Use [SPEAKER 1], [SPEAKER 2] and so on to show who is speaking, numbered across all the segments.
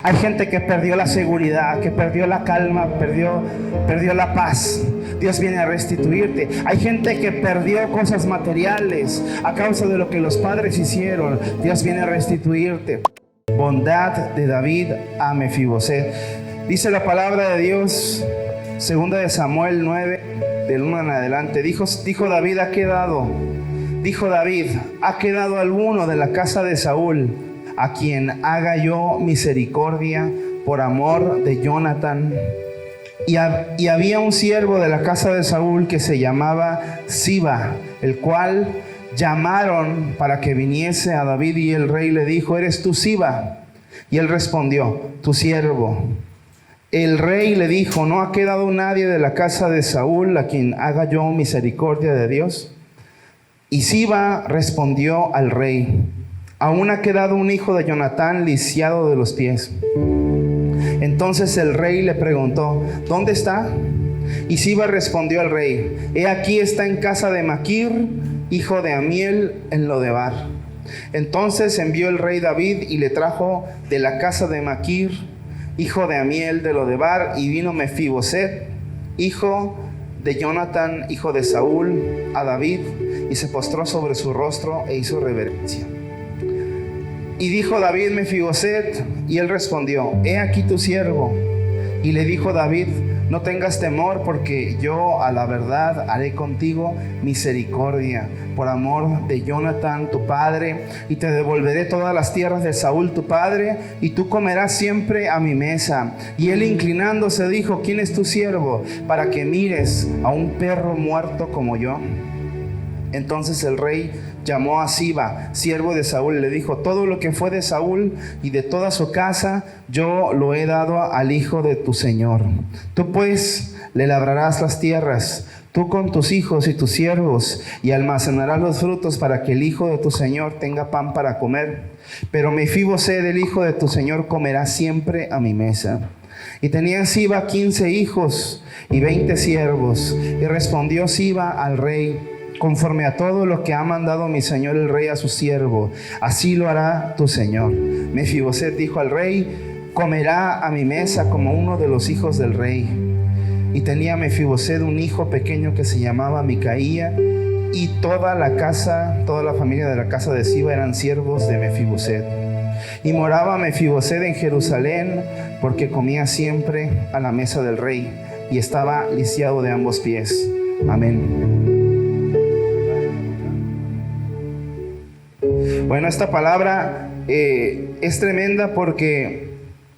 [SPEAKER 1] Hay gente que perdió la seguridad, que perdió la calma, perdió la paz. Dios viene a restituirte. Hay gente que perdió cosas materiales a causa de lo que los padres hicieron. Dios viene a restituirte. Bondad de David a Mefiboset. Dice la palabra de Dios, 2 de Samuel 9, del 1 en adelante. Dijo David, ha quedado alguno de la casa de Saúl a quien haga yo misericordia por amor de Jonathan. Y había un siervo de la casa de Saúl que se llamaba Siba, el cual llamaron para que viniese a David, y el rey le dijo, ¿eres tú Siba? Y él respondió, tu siervo. El rey le dijo, ¿no ha quedado nadie de la casa de Saúl a quien haga yo misericordia de Dios? Y Siba respondió al rey, aún ha quedado un hijo de Jonatán lisiado de los pies. Entonces el rey le preguntó, ¿dónde está? Y Siba respondió al rey, he aquí está en casa de Maquir, hijo de Amiel, en Lodebar. Entonces envió el rey David y le trajo de la casa de Maquir, hijo de Amiel de Lodebar, y vino Mefiboset, hijo de Jonatán, hijo de Saúl, a David, y se postró sobre su rostro e hizo reverencia. Y dijo David, Mefiboset, y él respondió, he aquí tu siervo. Y le dijo David, no tengas temor, porque yo a la verdad haré contigo misericordia por amor de Jonatán tu padre, y te devolveré todas las tierras de Saúl tu padre, y tú comerás siempre a mi mesa. Y él inclinándose dijo, ¿quién es tu siervo para que mires a un perro muerto como yo? Entonces el rey llamó a Siba, siervo de Saúl, y le dijo, todo lo que fue de Saúl y de toda su casa, yo lo he dado al hijo de tu señor. Tú pues le labrarás las tierras, tú con tus hijos y tus siervos, y almacenarás los frutos para que el hijo de tu señor tenga pan para comer. Pero Mefiboset, el hijo de tu señor, comerá siempre a mi mesa. Y tenía Siba 15 hijos y 20 siervos. Y respondió Siba al rey, conforme a todo lo que ha mandado mi señor el rey a su siervo, así lo hará tu señor. Mefiboset dijo al rey, comerá a mi mesa como uno de los hijos del rey. Y tenía Mefiboset un hijo pequeño que se llamaba Micaía, y toda la familia de la casa de Siba eran siervos de Mefiboset. Y moraba Mefiboset en Jerusalén, porque comía siempre a la mesa del rey, y estaba lisiado de ambos pies. Amén. Bueno, esta palabra es tremenda, porque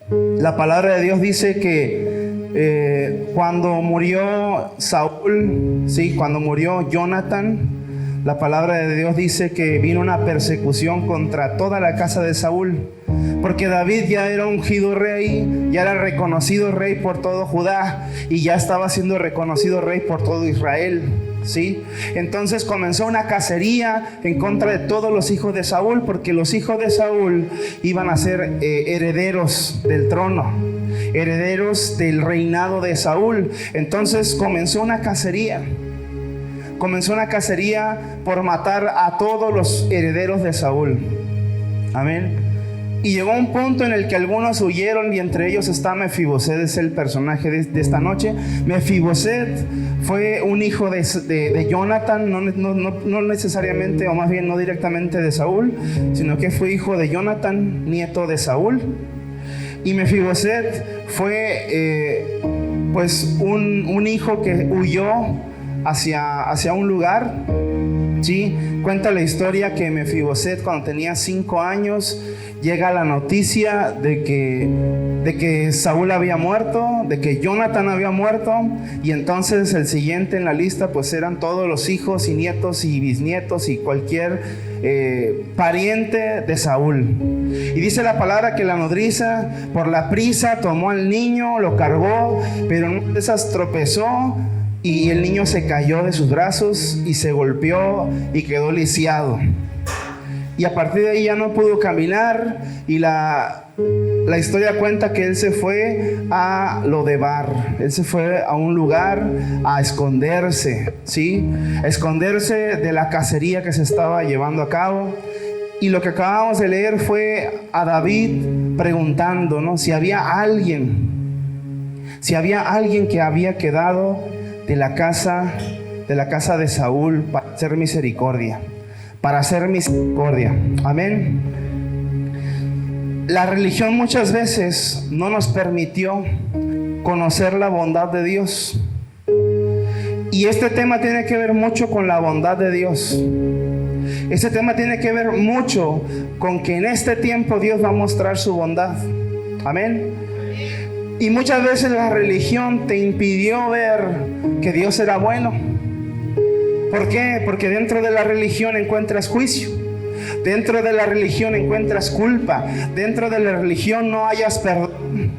[SPEAKER 1] la palabra de Dios dice que cuando murió Saúl, cuando murió Jonatán, la palabra de Dios dice que vino una persecución contra toda la casa de Saúl, porque David ya era ungido rey, ya era reconocido rey por todo Judá, y ya estaba siendo reconocido rey por todo Israel. ¿Sí? Entonces comenzó una cacería en contra de todos los hijos de Saúl, porque los hijos de Saúl iban a ser herederos del trono, herederos del reinado de Saúl. Entonces comenzó una cacería por matar a todos los herederos de Saúl. Amén. Y llegó un punto en el que algunos huyeron, y entre ellos está Mefiboset, es el personaje de esta noche. Mefiboset fue un hijo de Jonatán, no necesariamente, o más bien no directamente de Saúl, sino que fue hijo de Jonatán, nieto de Saúl. Y Mefiboset fue pues un hijo que huyó hacia un lugar. Sí, cuenta la historia que Mefiboset, cuando tenía 5 años, llega la noticia de que Saúl había muerto, de que Jonatán había muerto, y entonces el siguiente en la lista pues eran todos los hijos y nietos y bisnietos y cualquier pariente de Saúl. Y dice la palabra que la nodriza, por la prisa, tomó al niño, lo cargó, pero en una de esas tropezó, y el niño se cayó de sus brazos y se golpeó y quedó lisiado. Y a partir de ahí ya no pudo caminar, y la historia cuenta que él se fue a Lodebar. Él se fue a un lugar a esconderse, ¿sí? A esconderse de la cacería que se estaba llevando a cabo. Y lo que acabamos de leer fue a David preguntando, ¿no? Si había alguien que había quedado de la casa de Saúl para hacer misericordia. Amén. La religión muchas veces no nos permitió conocer la bondad de Dios. Y este tema tiene que ver mucho con la bondad de Dios. Este tema tiene que ver mucho con que en este tiempo Dios va a mostrar su bondad. Amén. Y muchas veces la religión te impidió ver que Dios era bueno. ¿Por qué? Porque dentro de la religión encuentras juicio. Dentro de la religión encuentras culpa. Dentro de la religión no hayas perdón.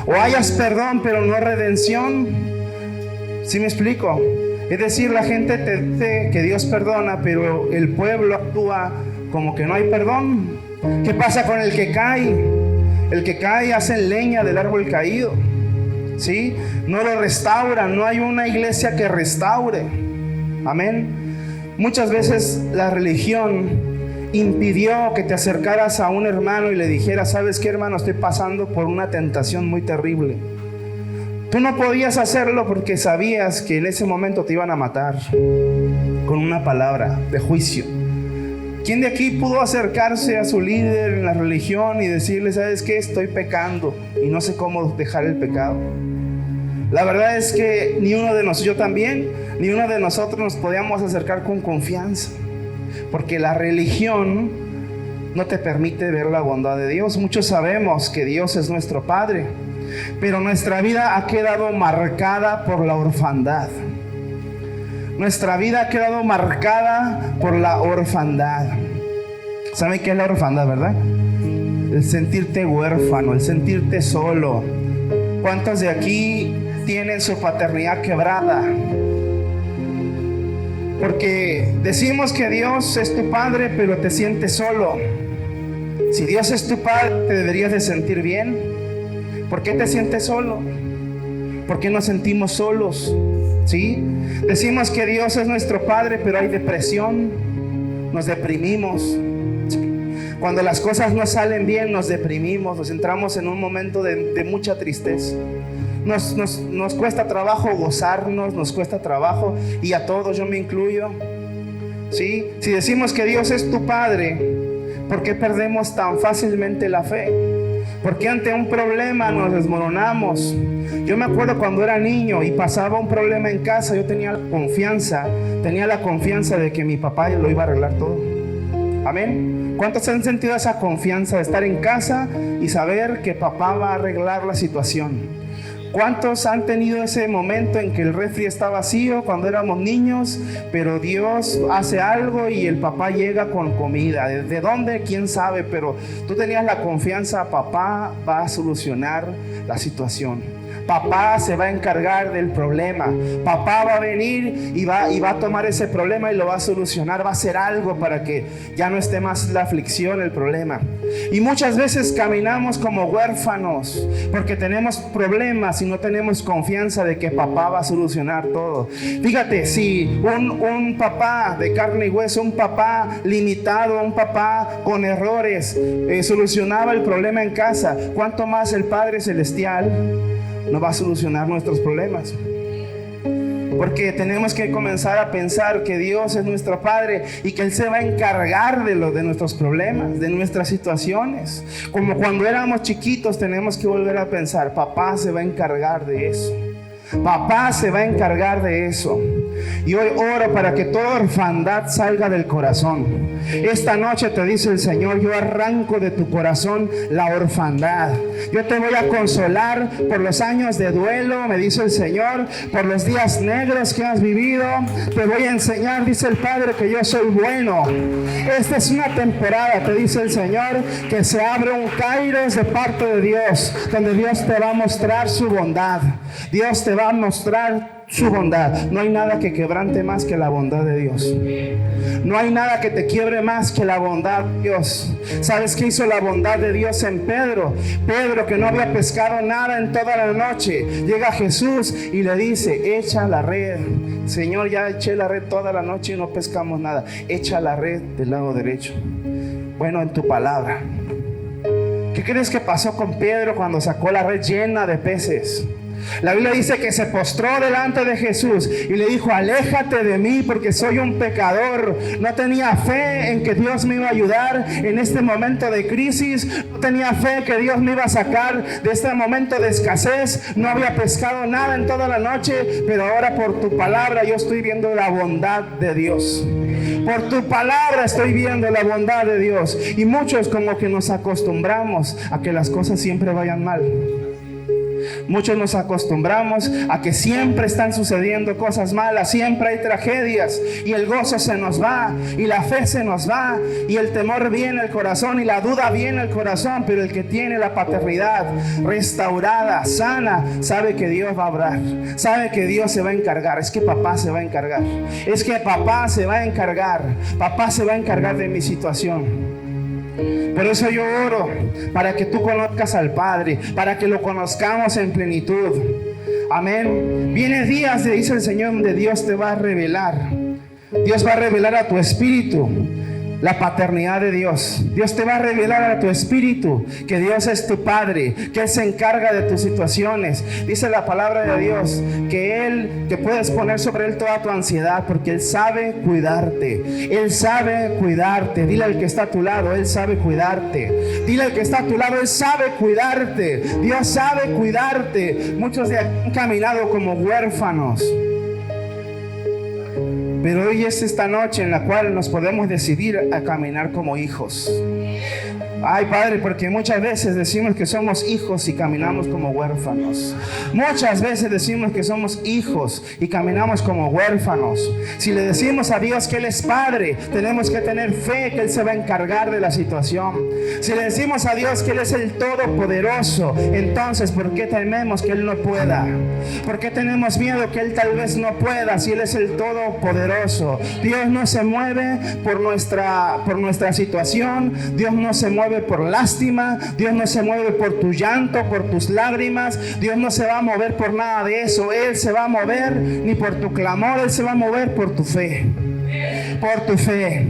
[SPEAKER 1] O hayas perdón pero no redención. ¿Sí me explico? Es decir, la gente te dice que Dios perdona, pero el pueblo actúa como que no hay perdón. ¿Qué pasa con el que cae? El que cae hace leña del árbol caído. ¿Sí? No lo restauran, no hay una iglesia que restaure. Amén. Muchas veces la religión impidió que te acercaras a un hermano y le dijeras: ¿sabes qué, hermano? Estoy pasando por una tentación muy terrible. Tú no podías hacerlo porque sabías que en ese momento te iban a matar con una palabra de juicio. ¿Quién de aquí pudo acercarse a su líder en la religión y decirle: ¿sabes qué? Estoy pecando y no sé cómo dejar el pecado? La verdad es que ni uno de nosotros, yo también, ni uno de nosotros nos podíamos acercar con confianza, porque la religión no te permite ver la bondad de Dios. Muchos sabemos que Dios es nuestro Padre, pero nuestra vida ha quedado marcada por la orfandad. Nuestra vida ha quedado marcada por la orfandad. ¿Saben qué es la orfandad, verdad? El sentirte huérfano, el sentirte solo. ¿Cuántos de aquí tienen su paternidad quebrada? Porque decimos que Dios es tu Padre, pero te sientes solo. Si Dios es tu Padre, te deberías de sentir bien. ¿Por qué te sientes solo? ¿Por qué nos sentimos solos? ¿Sí? Decimos que Dios es nuestro Padre, pero hay depresión. Nos deprimimos. Cuando las cosas no salen bien, nos deprimimos. Nos entramos en un momento de mucha tristeza. Nos cuesta trabajo gozarnos, nos cuesta trabajo, y a todos, yo me incluyo. ¿Sí? Si decimos que Dios es tu Padre, ¿por qué perdemos tan fácilmente la fe? ¿Por qué ante un problema nos desmoronamos? Yo me acuerdo cuando era niño y pasaba un problema en casa, yo tenía la confianza de que mi papá lo iba a arreglar todo. Amén. ¿Cuántos han sentido esa confianza de estar en casa y saber que papá va a arreglar la situación? ¿Cuántos han tenido ese momento en que el refri está vacío cuando éramos niños, pero Dios hace algo y el papá llega con comida? ¿De dónde? ¿Quién sabe? Pero tú tenías la confianza: papá va a solucionar la situación. Papá se va a encargar del problema. Papá va a venir y va a tomar ese problema y lo va a solucionar. Va a hacer algo para que ya no esté más la aflicción, el problema. Y muchas veces caminamos como huérfanos porque tenemos problemas y no tenemos confianza de que papá va a solucionar todo. Fíjate, si un papá de carne y hueso, un papá limitado, un papá con errores, solucionaba el problema en casa, ¿cuánto más el Padre Celestial no va a solucionar nuestros problemas? Porque tenemos que comenzar a pensar que Dios es nuestro Padre y que Él se va a encargar de nuestros problemas, de nuestras situaciones. Como cuando éramos chiquitos, tenemos que volver a pensar: papá se va a encargar de eso. Papá se va a encargar de eso. Y hoy oro para que toda orfandad salga del corazón. Esta noche te dice el Señor: yo arranco de tu corazón la orfandad. Yo te voy a consolar por los años de duelo, me dice el Señor, por los días negros que has vivido. Te voy a enseñar, dice el Padre, que yo soy bueno. Esta es una temporada, te dice el Señor, que se abre un kairos de parte de Dios, donde Dios te va a mostrar su bondad. Dios te va a mostrar su bondad. No hay nada que quebrante más que la bondad de Dios. No hay nada que te quiebre más que la bondad de Dios. ¿Sabes qué hizo la bondad de Dios en Pedro? Pedro, que no había pescado nada en toda la noche, llega Jesús y le dice: echa la red. Señor, ya eché la red toda la noche y no pescamos nada. Echa la red del lado derecho. Bueno, en tu palabra. ¿Qué crees que pasó con Pedro cuando sacó la red llena de peces? La Biblia dice que se postró delante de Jesús y le dijo: aléjate de mí porque soy un pecador. No tenía fe en que Dios me iba a ayudar en este momento de crisis. No tenía fe que Dios me iba a sacar de este momento de escasez. No había pescado nada en toda la noche, pero ahora por tu palabra yo estoy viendo la bondad de Dios. Por tu palabra estoy viendo la bondad de Dios. Y muchos como que nos acostumbramos a que las cosas siempre vayan mal. Muchos nos acostumbramos a que siempre están sucediendo cosas malas, siempre hay tragedias y el gozo se nos va y la fe se nos va y el temor viene al corazón y la duda viene al corazón. Pero el que tiene la paternidad restaurada, sana, sabe que Dios va a obrar, sabe que Dios se va a encargar. Es que papá se va a encargar, es que papá se va a encargar, papá se va a encargar de mi situación. Por eso yo oro para que tú conozcas al Padre, para que lo conozcamos en plenitud. Amén. Vienen días, dice el Señor, donde Dios te va a revelar. Dios va a revelar a tu espíritu la paternidad de Dios. Dios te va a revelar a tu espíritu que Dios es tu Padre, que Él se encarga de tus situaciones. Dice la palabra de Dios que puedes poner sobre Él toda tu ansiedad, porque Él sabe cuidarte. Él sabe cuidarte. Dile al que está a tu lado: Él sabe cuidarte. Dile al que está a tu lado: Él sabe cuidarte. Dios sabe cuidarte. Muchos de aquí han caminado como huérfanos, pero hoy es esta noche en la cual nos podemos decidir a caminar como hijos. Ay, Padre, porque muchas veces decimos que somos hijos y caminamos como huérfanos. Muchas veces decimos que somos hijos y caminamos como huérfanos. Si le decimos a Dios que Él es Padre, tenemos que tener fe que Él se va a encargar de la situación. Si le decimos a Dios que Él es el Todopoderoso, entonces ¿por qué tememos que Él no pueda? ¿Por qué tenemos miedo que Él tal vez no pueda si Él es el Todopoderoso? Dios no se mueve por nuestra situación. Dios no se mueve por lástima. Dios no se mueve por tu llanto, por tus lágrimas. Dios no se va a mover por nada de eso. Él se va a mover ni por tu clamor. Él se va a mover por tu fe. Por tu fe.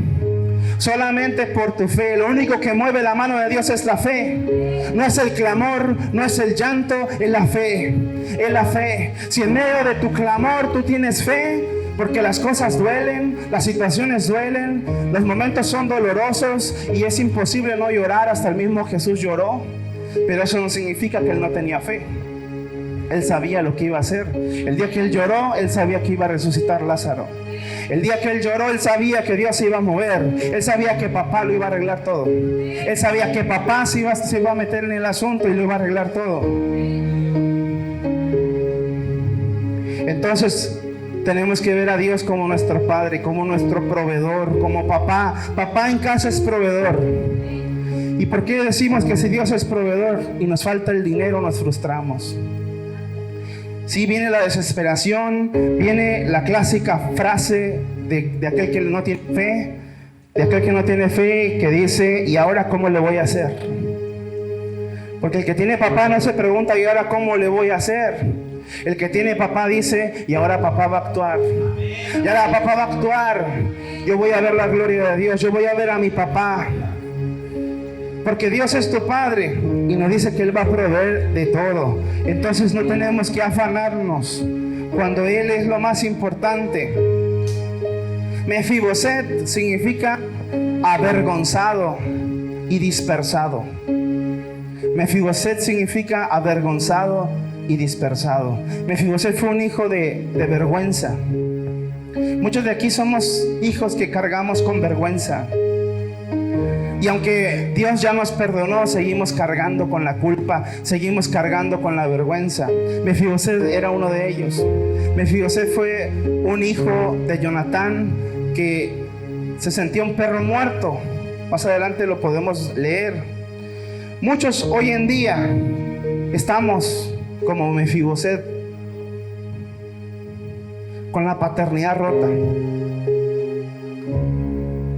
[SPEAKER 1] Solamente por tu fe. Lo único que mueve la mano de Dios es la fe. No es el clamor, no es el llanto, es la fe. Es la fe. Si en medio de tu clamor tú tienes fe, porque las cosas duelen, las situaciones duelen, los momentos son dolorosos y es imposible no llorar. Hasta el mismo Jesús lloró, pero eso no significa que Él no tenía fe. Él sabía lo que iba a hacer. El día que Él lloró, Él sabía que iba a resucitar Lázaro. El día que Él lloró, Él sabía que Dios se iba a mover. Él sabía que papá lo iba a arreglar todo. Él sabía que papá se iba a meter en el asunto y lo iba a arreglar todo. Entonces tenemos que ver a Dios como nuestro Padre, como nuestro proveedor, como papá. Papá en casa es proveedor. ¿Y por qué decimos que si Dios es proveedor y nos falta el dinero, nos frustramos? Sí, viene la desesperación, viene la clásica frase de aquel que no tiene fe, de aquel que no tiene fe, que dice: ¿y ahora cómo le voy a hacer? Porque el que tiene papá no se pregunta: ¿y ahora cómo le voy a hacer? El que tiene papá dice: y ahora papá va a actuar. Y ahora papá va a actuar. Yo voy a ver la gloria de Dios. Yo voy a ver a mi papá. Porque Dios es tu Padre y nos dice que Él va a proveer de todo. Entonces no tenemos que afanarnos cuando Él es lo más importante. Mefiboset significa avergonzado y dispersado. Mefiboset significa avergonzado y dispersado. Mefiboset fue un hijo de vergüenza. Muchos de aquí somos hijos que cargamos con vergüenza. Y aunque Dios ya nos perdonó, seguimos cargando con la culpa, seguimos cargando con la vergüenza. Mefiboset era uno de ellos. Mefiboset fue un hijo de Jonatán que se sentía un perro muerto. Más adelante lo podemos leer. Muchos hoy en día estamos como Mefiboset, con la paternidad rota.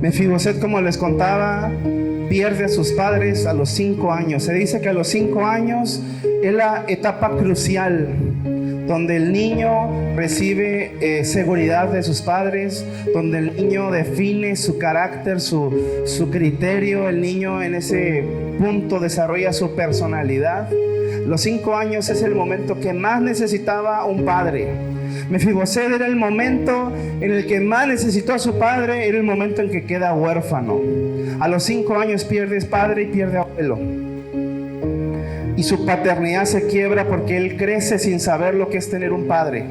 [SPEAKER 1] Mefiboset, como les contaba, pierde a sus padres a los 5 años. Se dice que a los 5 años es la etapa crucial donde el niño recibe seguridad de sus padres, donde el niño define su carácter, su criterio. El niño en ese punto desarrolla su personalidad. Los 5 años es el momento que más necesitaba un padre. Mefiboset era el momento en el que más necesitó a su padre, era el momento en que queda huérfano. A los 5 años pierde padre y pierde abuelo. Y su paternidad se quiebra porque él crece sin saber lo que es tener un padre.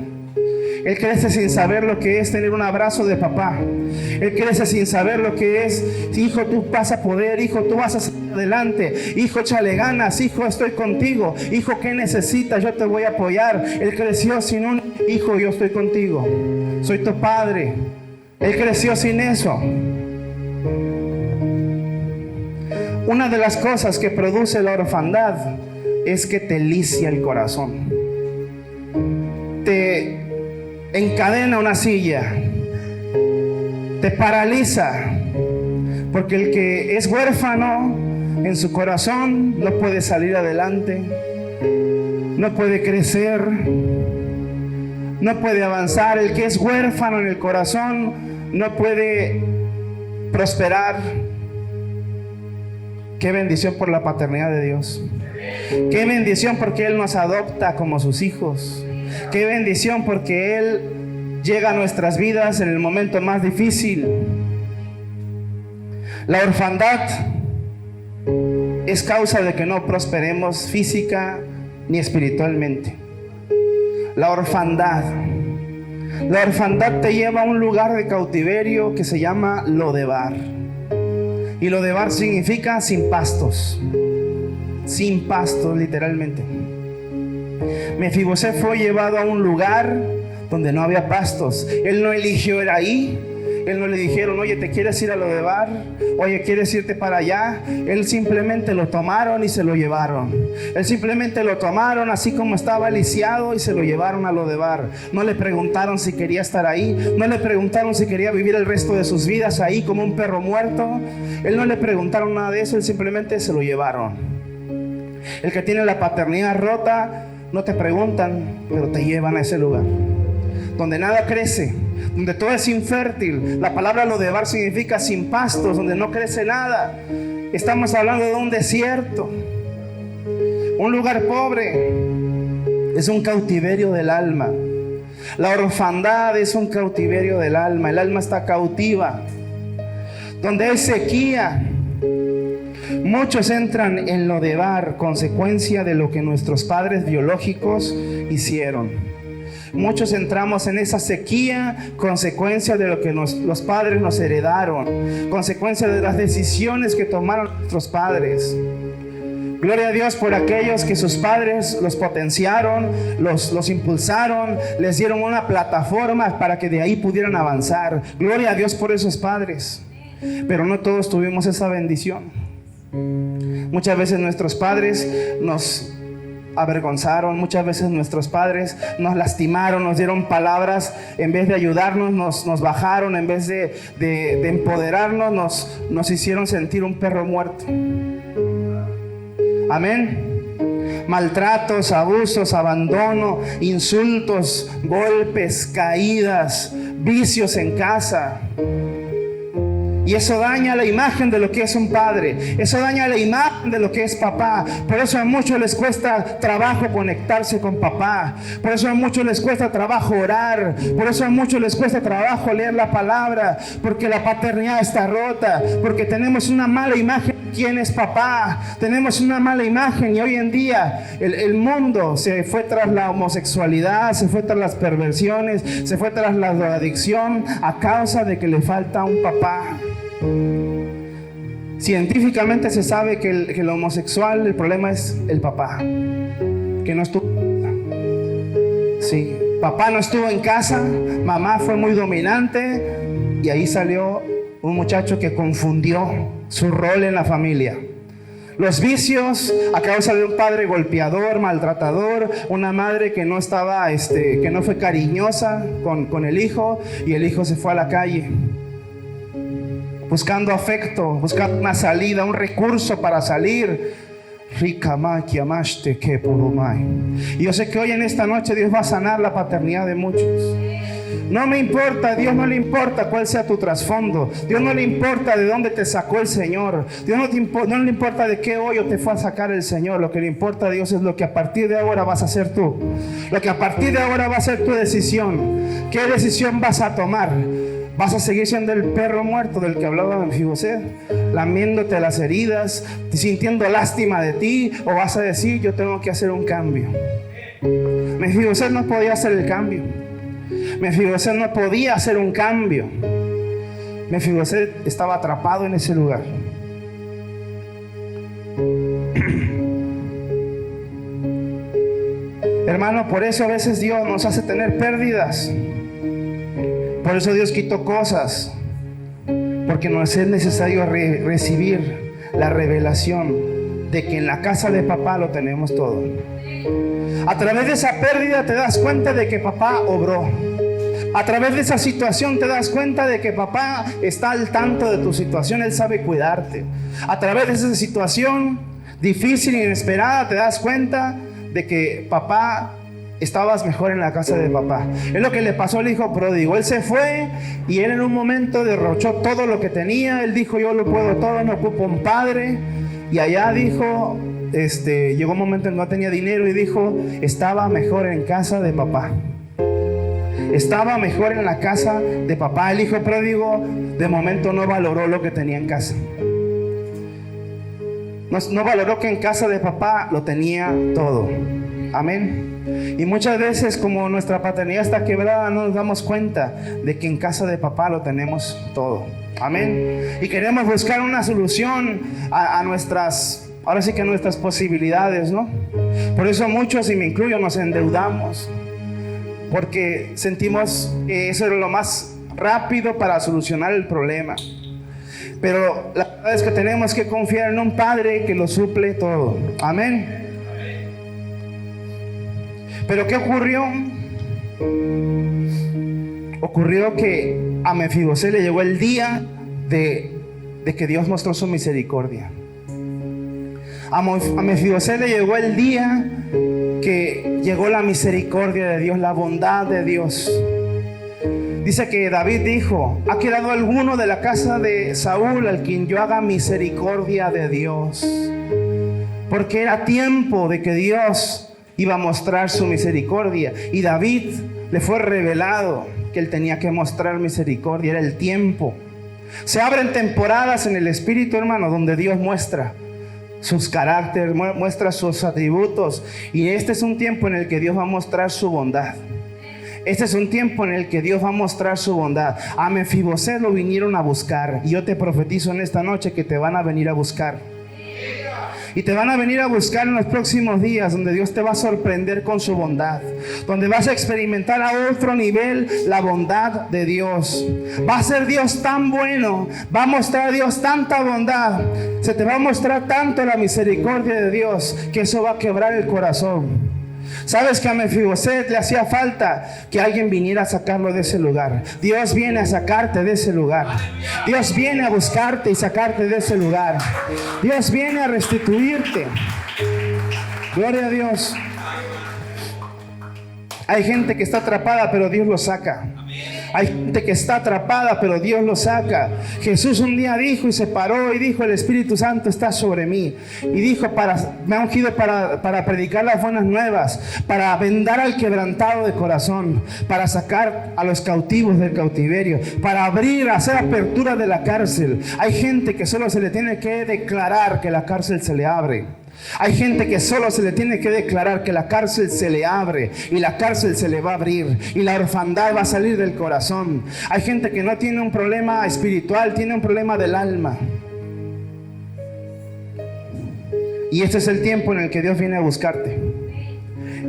[SPEAKER 1] Él crece sin saber lo que es tener un abrazo de papá. Él crece sin saber lo que es: hijo, tú vas a poder, hijo, tú vas a salir adelante, hijo, échale ganas, hijo, estoy contigo, hijo, ¿qué necesitas? Yo te voy a apoyar. Él creció sin un hijo: yo estoy contigo, soy tu padre. Él creció sin eso. Una de las cosas que produce la orfandad es que te licia el corazón, te encadena una silla, te paraliza, porque el que es huérfano en su corazón no puede salir adelante, no puede crecer, no puede avanzar. El que es huérfano en el corazón no puede prosperar. Qué bendición por la paternidad de Dios. Qué bendición porque Él nos adopta como sus hijos. Qué bendición porque Él llega a nuestras vidas en el momento más difícil. La orfandad es causa de que no prosperemos física ni espiritualmente. La orfandad te lleva a un lugar de cautiverio que se llama Lodebar. Y Lodebar significa sin pastos. Sin pastos, literalmente. Mefiboset fue llevado a un lugar donde no había pastos. Él no eligió ir ahí. Él no le dijeron: oye, ¿te quieres ir a Lodebar? Oye, ¿quieres irte para allá? Él simplemente lo tomaron y se lo llevaron. Él simplemente lo tomaron así como estaba lisiado y se lo llevaron a Lodebar. No le preguntaron si quería estar ahí. No le preguntaron si quería vivir el resto de sus vidas ahí como un perro muerto. Él no le preguntaron nada de eso. Él simplemente se lo llevaron. El que tiene la paternidad rota, no te preguntan, pero te llevan a ese lugar donde nada crece, donde todo es infértil. La palabra Lodebar significa sin pastos, donde no crece nada. Estamos hablando de un desierto, un lugar pobre. Es un cautiverio del alma. La orfandad es un cautiverio del alma. El alma está cautiva. Donde hay sequía, muchos entran en Lodebar, consecuencia de lo que nuestros padres biológicos hicieron. Muchos entramos en esa sequía, consecuencia de lo que los padres nos heredaron, consecuencia de las decisiones que tomaron nuestros padres. Gloria a Dios por aquellos que sus padres los potenciaron, los impulsaron, les dieron una plataforma para que de ahí pudieran avanzar. Gloria a Dios por esos padres. Pero no todos tuvimos esa bendición. Muchas veces nuestros padres nos avergonzaron, muchas veces nuestros padres nos lastimaron, nos dieron palabras, en vez de ayudarnos nos bajaron, en vez de empoderarnos nos hicieron sentir un perro muerto. Amén. Maltratos, abusos, abandono, insultos, golpes, caídas, vicios en casa. Y eso daña la imagen de lo que es un padre. Eso daña la imagen de lo que es papá. Por eso a muchos les cuesta trabajo conectarse con papá. Por eso a muchos les cuesta trabajo orar. Por eso a muchos les cuesta trabajo leer la palabra. Porque la paternidad está rota. Porque tenemos una mala imagen de quién es papá. Tenemos una mala imagen. Y hoy en día el mundo se fue tras la homosexualidad, se fue tras las perversiones, se fue tras la drogadicción a causa de que le falta un papá. Científicamente se sabe que el homosexual, el problema es el papá, que no estuvo. Sí, papá no estuvo en casa, mamá fue muy dominante y ahí salió un muchacho que confundió su rol en la familia. Los vicios a causa de un padre golpeador, maltratador, una madre que no estaba, que no fue cariñosa con el hijo, y el hijo se fue a la calle buscando afecto, buscando una salida, un recurso para salir. Y yo sé que hoy en esta noche Dios va a sanar la paternidad de muchos. No me importa, a Dios no le importa cuál sea tu trasfondo. Dios no le importa de dónde te sacó el Señor. Dios no le importa de qué hoyo te fue a sacar el Señor. Lo que le importa a Dios es lo que a partir de ahora vas a hacer tú. Lo que a partir de ahora va a ser tu decisión. ¿Qué decisión vas a tomar? ¿Vas a seguir siendo el perro muerto del que hablaba Mefiboset, lamiéndote las heridas, sintiendo lástima de ti? ¿O vas a decir, yo tengo que hacer un cambio? Mefiboset no podía hacer el cambio. Mefiboset no podía hacer un cambio. Mefiboset estaba atrapado en ese lugar. Hermano, por eso a veces Dios nos hace tener pérdidas. Por eso Dios quitó cosas, porque nos es necesario recibir la revelación de que en la casa de papá lo tenemos todo. A través de esa pérdida te das cuenta de que papá obró. A través de esa situación te das cuenta de que papá está al tanto de tu situación, Él sabe cuidarte. A través de esa situación difícil e inesperada te das cuenta de que papá, estabas mejor en la casa de papá. Es lo que le pasó al hijo pródigo. Él se fue y él en un momento derrochó todo lo que tenía. Él dijo, yo lo puedo todo, no ocupo un padre. Y allá dijo, llegó un momento en que no tenía dinero y dijo, estaba mejor en casa de papá. Estaba mejor en la casa de papá. El hijo pródigo de momento no valoró lo que tenía en casa. No valoró que en casa de papá lo tenía todo. Amén. Y muchas veces, como nuestra paternidad está quebrada, no nos damos cuenta de que en casa de papá lo tenemos todo. Amén. Y queremos buscar una solución a nuestras, ahora sí que a nuestras posibilidades, ¿no? Por eso muchos, y me incluyo, nos endeudamos, porque sentimos que eso es lo más rápido para solucionar el problema. Pero la verdad es que tenemos que confiar en un Padre que lo suple todo. Amén. Pero ¿qué ocurrió? Ocurrió que a Mefiboset le llegó el día de que Dios mostró su misericordia. A Mefiboset le llegó el día que llegó la misericordia de Dios, la bondad de Dios. Dice que David dijo, ¿ha quedado alguno de la casa de Saúl al quien yo haga misericordia de Dios? Porque era tiempo de que Dios iba a mostrar su misericordia. Y David le fue revelado que él tenía que mostrar misericordia. Era el tiempo. Se abren temporadas en el Espíritu, hermano, donde Dios muestra sus caracteres, muestra sus atributos. Y este es un tiempo en el que Dios va a mostrar su bondad. Este es un tiempo en el que Dios va a mostrar su bondad. A Mefiboset lo vinieron a buscar. Y yo te profetizo en esta noche que te van a venir a buscar. Y te van a venir a buscar en los próximos días, donde Dios te va a sorprender con su bondad, donde vas a experimentar a otro nivel la bondad de Dios. Va a ser Dios tan bueno, va a mostrar Dios tanta bondad, se te va a mostrar tanto la misericordia de Dios, que eso va a quebrar el corazón. Sabes que a Mefiboset le hacía falta que alguien viniera a sacarlo de ese lugar. Dios viene a sacarte de ese lugar. Dios viene a buscarte y sacarte de ese lugar. Dios viene a restituirte. Gloria a Dios. Hay gente que está atrapada, pero Dios lo saca. Hay gente que está atrapada, pero Dios lo saca. Jesús un día dijo y se paró y dijo, el Espíritu Santo está sobre mí. Y dijo, me ha ungido para predicar las buenas nuevas, para vendar al quebrantado de corazón, para sacar a los cautivos del cautiverio, para hacer apertura de la cárcel. Hay gente que solo se le tiene que declarar que la cárcel se le abre. Hay gente que solo se le tiene que declarar que la cárcel se le abre y la cárcel se le va a abrir y la orfandad va a salir del corazón. Hay gente que no tiene un problema espiritual, tiene un problema del alma. Y este es el tiempo en el que Dios viene a buscarte.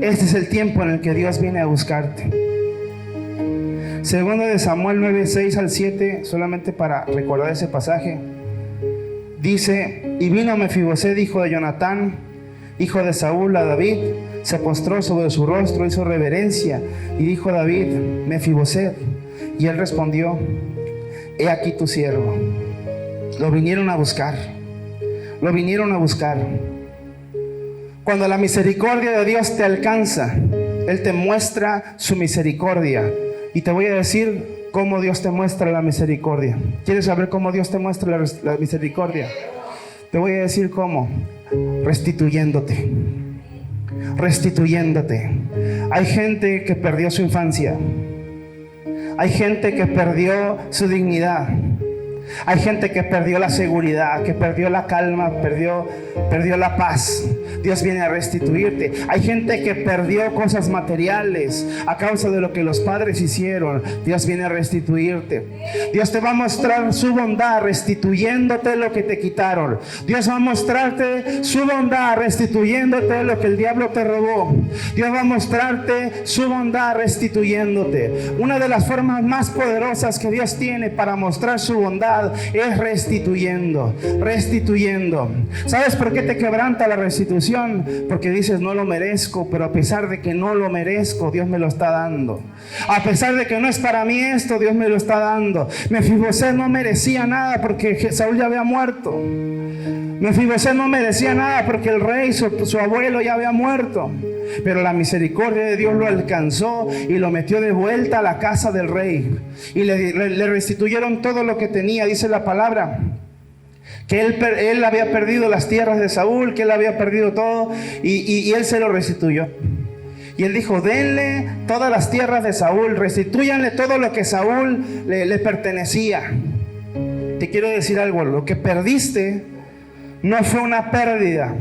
[SPEAKER 1] Este es el tiempo en el que Dios viene a buscarte. Segundo de Samuel 9, 6 al 7, solamente para recordar ese pasaje. Dice, y vino Mefiboset, hijo de Jonatán, hijo de Saúl, a David, se postró sobre su rostro, hizo reverencia, y dijo David, Mefiboset, y él respondió, he aquí tu siervo. Lo vinieron a buscar, lo vinieron a buscar. Cuando la misericordia de Dios te alcanza, Él te muestra su misericordia. Y te voy a decir cómo Dios te muestra la misericordia. ¿Quieres saber cómo Dios te muestra la misericordia? Te voy a decir cómo. Restituyéndote. Restituyéndote. Hay gente que perdió su infancia. Hay gente que perdió su dignidad. Hay gente que perdió la seguridad, que perdió la calma, perdió la paz. Dios viene a restituirte. Hay gente que perdió cosas materiales a causa de lo que los padres hicieron. Dios viene a restituirte. Dios te va a mostrar su bondad restituyéndote lo que te quitaron. Dios va a mostrarte su bondad restituyéndote lo que el diablo te robó. Dios va a mostrarte su bondad restituyéndote. Una de las formas más poderosas que Dios tiene para mostrar su bondad es restituyendo. ¿Sabes por qué te quebranta la restitución? Porque dices no lo merezco, pero a pesar de que no lo merezco, Dios me lo está dando. A pesar de que no es para mí esto, Dios me lo está dando. Mefiboset no merecía nada porque Saúl ya había muerto. Mefiboset no merecía nada porque el rey, su abuelo, ya había muerto. Pero la misericordia de Dios lo alcanzó y lo metió de vuelta a la casa del rey. Y le restituyeron todo lo que tenía. Dice la palabra que él había perdido las tierras de Saúl, que él había perdido todo y él se lo restituyó. Y él dijo, denle todas las tierras de Saúl, restitúyanle todo lo que Saúl le pertenecía. Te quiero decir algo, lo que perdiste no fue una pérdida.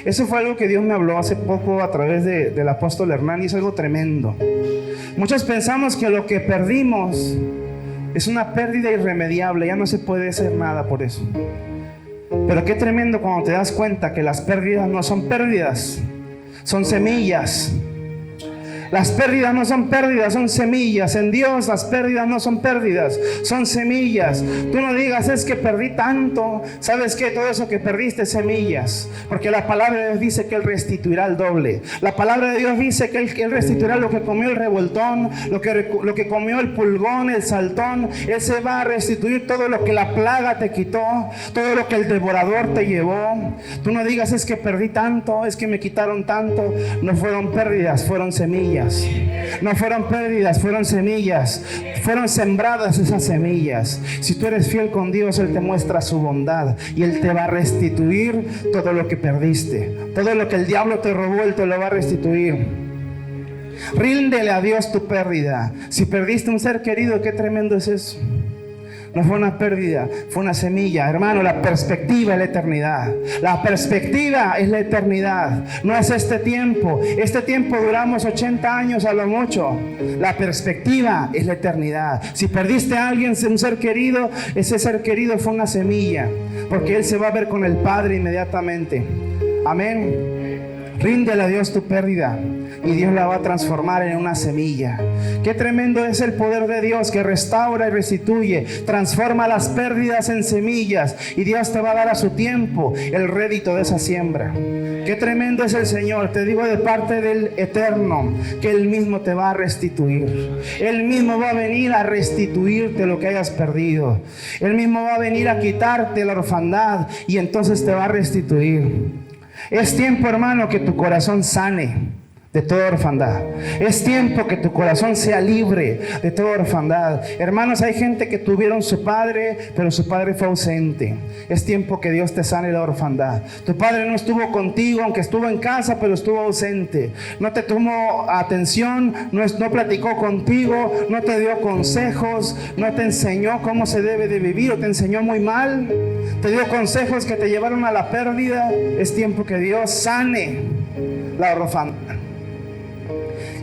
[SPEAKER 1] Eso fue algo que Dios me habló hace poco a través del apóstol Hernán y es algo tremendo. Muchos pensamos que lo que perdimos es una pérdida irremediable, ya no se puede hacer nada por eso. Pero qué tremendo cuando te das cuenta que las pérdidas no son pérdidas, son semillas. Las pérdidas no son pérdidas, son semillas. En Dios las pérdidas no son pérdidas, son semillas. Tú no digas, es que perdí tanto. ¿Sabes qué? Todo eso que perdiste es semillas. Porque la palabra de Dios dice que Él restituirá el doble. La palabra de Dios dice que Él restituirá lo que comió el revoltón, lo que comió el pulgón, el saltón. Él se va a restituir todo lo que la plaga te quitó, todo lo que el devorador te llevó. Tú no digas, es que perdí tanto, es que me quitaron tanto. No fueron pérdidas, fueron semillas. No fueron pérdidas, fueron semillas. Fueron sembradas esas semillas. Si tú eres fiel con Dios, Él te muestra su bondad y Él te va a restituir todo lo que perdiste. Todo lo que el diablo te robó, Él te lo va a restituir. Ríndele a Dios tu pérdida. Si perdiste un ser querido, qué tremendo es eso. No fue una pérdida, fue una semilla. Hermano, la perspectiva es la eternidad. La perspectiva es la eternidad. No es este tiempo. Este tiempo duramos 80 años a lo mucho. La perspectiva es la eternidad. Si perdiste a alguien, un ser querido, ese ser querido fue una semilla. Porque Él se va a ver con el Padre inmediatamente. Amén. Ríndele a Dios tu pérdida y Dios la va a transformar en una semilla. Qué tremendo es el poder de Dios que restaura y restituye, transforma las pérdidas en semillas y Dios te va a dar a su tiempo el rédito de esa siembra. Qué tremendo es el Señor. Te digo de parte del Eterno que Él mismo te va a restituir. Él mismo va a venir a restituirte lo que hayas perdido. Él mismo va a venir a quitarte la orfandad y entonces te va a restituir. Es tiempo, hermano, que tu corazón sane de toda orfandad. Es tiempo que tu corazón sea libre de toda orfandad. Hermanos, hay gente que tuvieron su padre, pero su padre fue ausente. Es tiempo que Dios te sane la orfandad. Tu padre no estuvo contigo, aunque estuvo en casa, pero estuvo ausente. No te tomó atención, no platicó contigo, no te dio consejos, no te enseñó cómo se debe de vivir o te enseñó muy mal. Te dio consejos que te llevaron a la pérdida. Es tiempo que Dios sane la orfandad.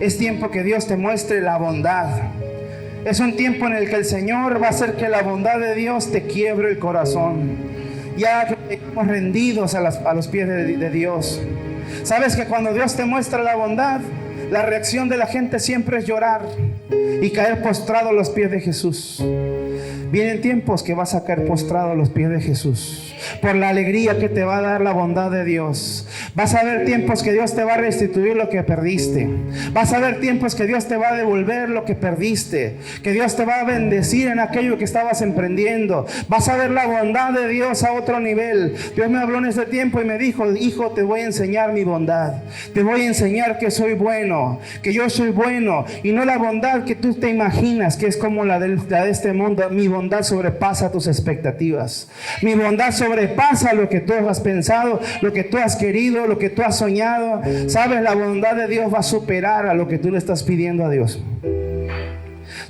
[SPEAKER 1] Es tiempo que Dios te muestre la bondad. Es un tiempo en el que el Señor va a hacer que la bondad de Dios te quiebre el corazón. Ya que estamos rendidos a los pies de Dios. Sabes que cuando Dios te muestra la bondad, la reacción de la gente siempre es llorar y caer postrado a los pies de Jesús. Vienen tiempos que vas a caer postrado a los pies de Jesús por la alegría que te va a dar la bondad de Dios. Vas a ver tiempos que Dios te va a restituir lo que perdiste. Vas a ver tiempos que Dios te va a devolver lo que perdiste, que Dios te va a bendecir en aquello que estabas emprendiendo. Vas a ver la bondad de Dios a otro nivel. Dios me habló en este tiempo y me dijo: hijo, te voy a enseñar mi bondad. Te voy a enseñar que soy bueno, que yo soy bueno, y no la bondad que tú te imaginas, que es como la de este mundo. Mi bondad sobrepasa tus expectativas. Mi bondad sobrepasa lo que tú has pensado, lo que tú has querido, lo que tú has soñado. Sabes, la bondad de Dios va a superar a lo que tú le estás pidiendo a Dios.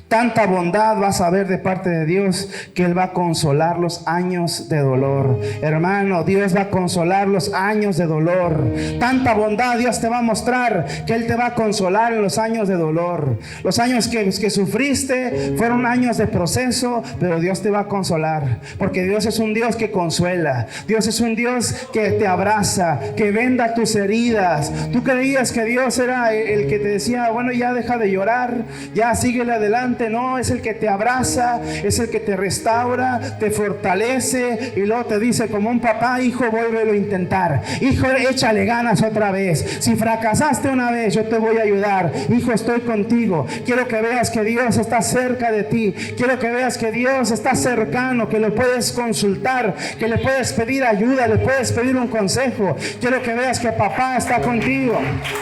[SPEAKER 1] Tanta bondad vas a ver de parte de Dios que Él va a consolar los años de dolor. Hermano, Dios va a consolar los años de dolor. Tanta bondad Dios te va a mostrar que Él te va a consolar en los años de dolor. Los años que sufriste fueron años de proceso, pero Dios te va a consolar. Porque Dios es un Dios que consuela. Dios es un Dios que te abraza, que venda tus heridas. Tú creías que Dios era el que te decía: bueno, ya deja de llorar, ya síguele adelante. No, es el que te abraza, es el que te restaura, te fortalece, y luego te dice como un papá: hijo, vuélvelo a intentar. Hijo, échale ganas otra vez. Si fracasaste una vez, yo te voy a ayudar. Hijo, estoy contigo. Quiero que veas que Dios está cerca de ti. Quiero que veas que Dios está cercano, que lo puedes consultar, que le puedes pedir ayuda, le puedes pedir un consejo. Quiero que veas que papá está contigo.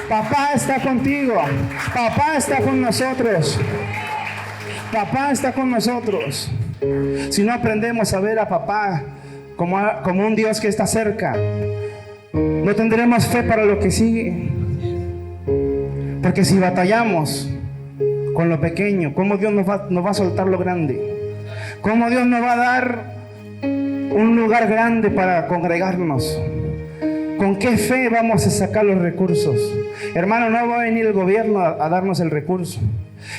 [SPEAKER 1] Papá está contigo. Papá está con nosotros. Papá está con nosotros. Si no aprendemos a ver a papá como un Dios que está cerca, no tendremos fe para lo que sigue. Porque si batallamos con lo pequeño, ¿cómo Dios nos va a soltar lo grande? ¿Cómo Dios nos va a dar un lugar grande para congregarnos? ¿Con qué fe vamos a sacar los recursos? Hermano, no va a venir el gobierno a darnos el recurso.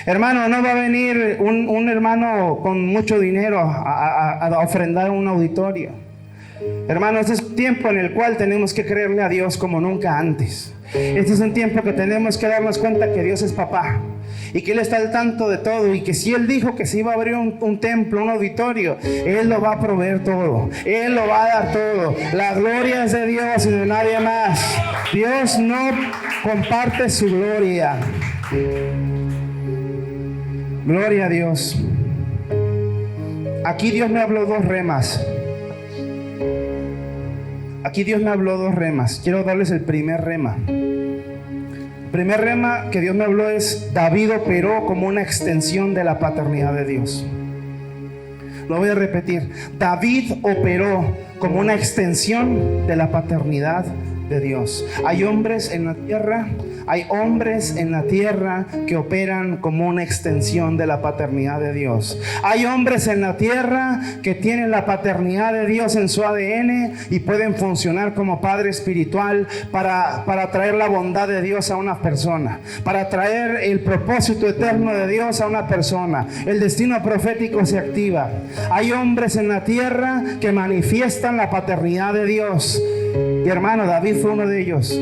[SPEAKER 1] Hermano, no va a venir un hermano con mucho dinero a ofrendar un auditorio. Hermano, este es un tiempo en el cual tenemos que creerle a Dios como nunca antes. Este es un tiempo que tenemos que darnos cuenta que Dios es papá y que Él está al tanto de todo, y que si Él dijo que se iba a abrir un templo, un auditorio, Él lo va a proveer todo. Él lo va a dar todo. La gloria es de Dios y de nadie más. Dios no comparte su gloria. Gloria a Dios. Aquí Dios me habló dos remas. Quiero darles el primer rema. El primer rema que Dios me habló es: David operó como una extensión de la paternidad de Dios. Lo voy a repetir. David operó como una extensión de la paternidad de Dios. Hay hombres en la tierra que operan como una extensión de la paternidad de Dios. Hay hombres en la tierra que tienen la paternidad de Dios en su ADN y pueden funcionar como padre espiritual para traer la bondad de Dios a una persona, para traer el propósito eterno de Dios a una persona. El destino profético se activa. Hay hombres en la tierra que manifiestan la paternidad de Dios. Y hermano, David fue uno de ellos.